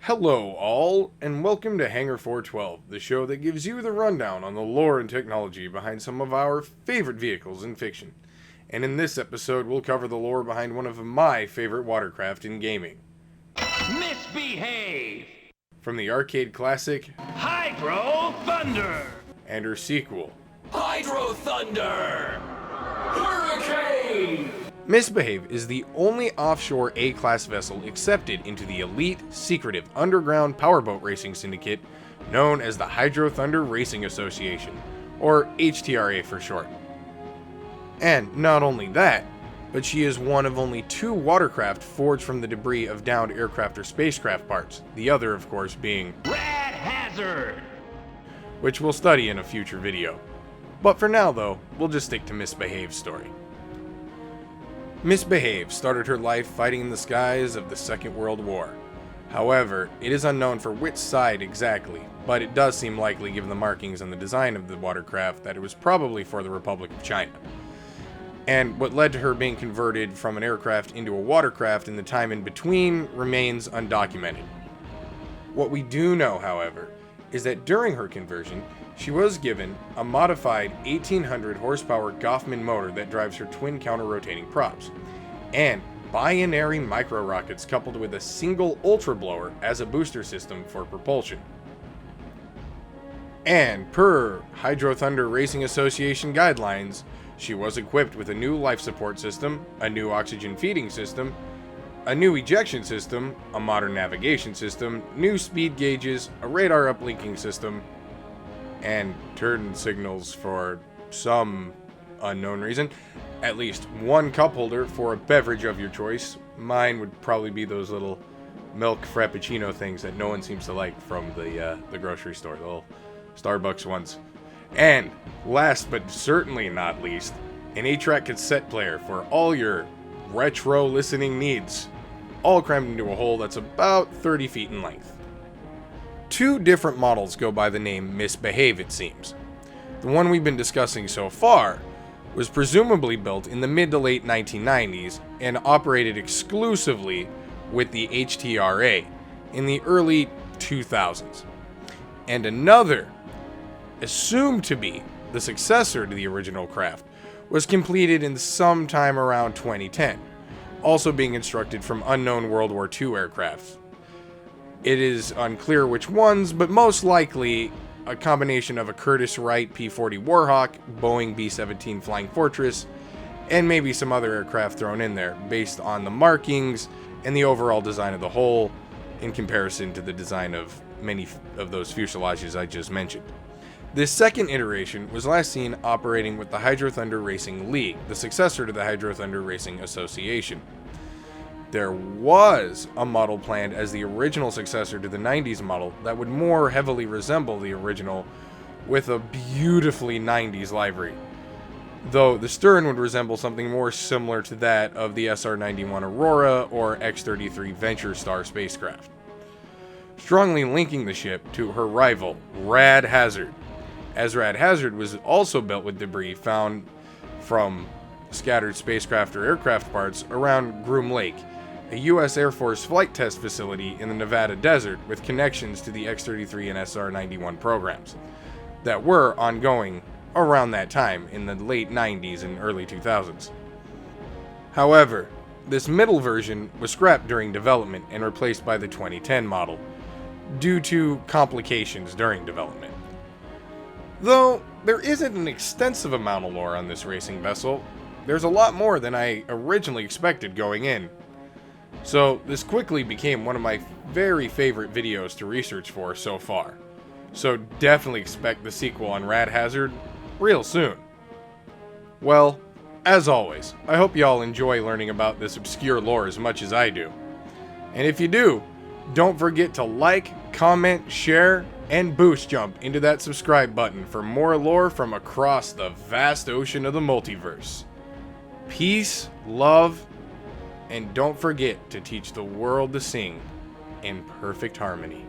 Hello all, and welcome to Hangar 412, the show that gives you the rundown on the lore and technology behind some of our favorite vehicles in fiction. And in this episode, we'll cover the lore behind one of my favorite watercraft in gaming. Misbehave! From the arcade classic, Hydro Thunder! and her sequel, Hydro Thunder! Hurricane! Misbehave is the only offshore A-class vessel accepted into the elite, secretive, underground powerboat racing syndicate known as the Hydro Thunder Racing Association, or HTRA for short. And not only that, but she is one of only two watercraft forged from the debris of downed aircraft or spacecraft parts, the other of course being Rad Hazard! which we'll study in a future video. But for now though, we'll just stick to Misbehave's story. Misbehave started her life fighting in the skies of the Second World War. However, it is unknown for which side exactly, but it does seem likely given the markings and the design of the watercraft that it was probably for the Republic of China. And what led to her being converted from an aircraft into a watercraft in the time in between remains undocumented. What we do know, however, is that during her conversion, she was given a modified 1800 horsepower Goffman motor that drives her twin counter-rotating props, and binary micro-rockets coupled with a single ultra blower as a booster system for propulsion. And per Hydro Thunder Racing Association guidelines, she was equipped with a new life support system, a new oxygen feeding system, a new ejection system, a modern navigation system, new speed gauges, a radar uplinking system, and turn signals for some unknown reason. At least one cup holder for a beverage of your choice. Mine would probably be those little milk frappuccino things that no one seems to like from the grocery store, the little Starbucks ones. And last but certainly not least, an 8-track cassette player for all your retro listening needs, all crammed into a hole that's about 30 feet in length. Two different models go by the name Misbehave, it seems. The one we've been discussing so far was presumably built in the mid to late 1990s and operated exclusively with the HTRA in the early 2000s. And another, assumed to be the successor to the original craft, was completed in sometime around 2010, also being constructed from unknown World War II aircraft. It is unclear which ones, but most likely a combination of a Curtiss Wright P-40 Warhawk, Boeing B-17 Flying Fortress, and maybe some other aircraft thrown in there, based on the markings and the overall design of the hull, in comparison to the design of many of those fuselages I just mentioned. This second iteration was last seen operating with the Hydro Thunder Racing League, the successor to the Hydro Thunder Racing Association. There was a model planned as the original successor to the 90s model that would more heavily resemble the original with a beautifully 90s livery, though the stern would resemble something more similar to that of the SR-91 Aurora or X-33 Venture Star spacecraft, strongly linking the ship to her rival, Rad Hazard, as Rad Hazard was also built with debris found from scattered spacecraft or aircraft parts around Groom Lake, a U.S. Air Force flight test facility in the Nevada desert with connections to the X-33 and SR-91 programs that were ongoing around that time in the late 90s and early 2000s. However, this middle version was scrapped during development and replaced by the 2010 model due to complications during development. Though there isn't an extensive amount of lore on this racing vessel, there's a lot more than I originally expected going in. So this quickly became one of my very favorite videos to research for so far. So definitely expect the sequel on Rad Hazard real soon. Well, as always, I hope y'all enjoy learning about this obscure lore as much as I do. And if you do, don't forget to like, comment, share, and boost jump into that subscribe button for more lore from across the vast ocean of the multiverse. Peace, love, and don't forget to teach the world to sing in perfect harmony.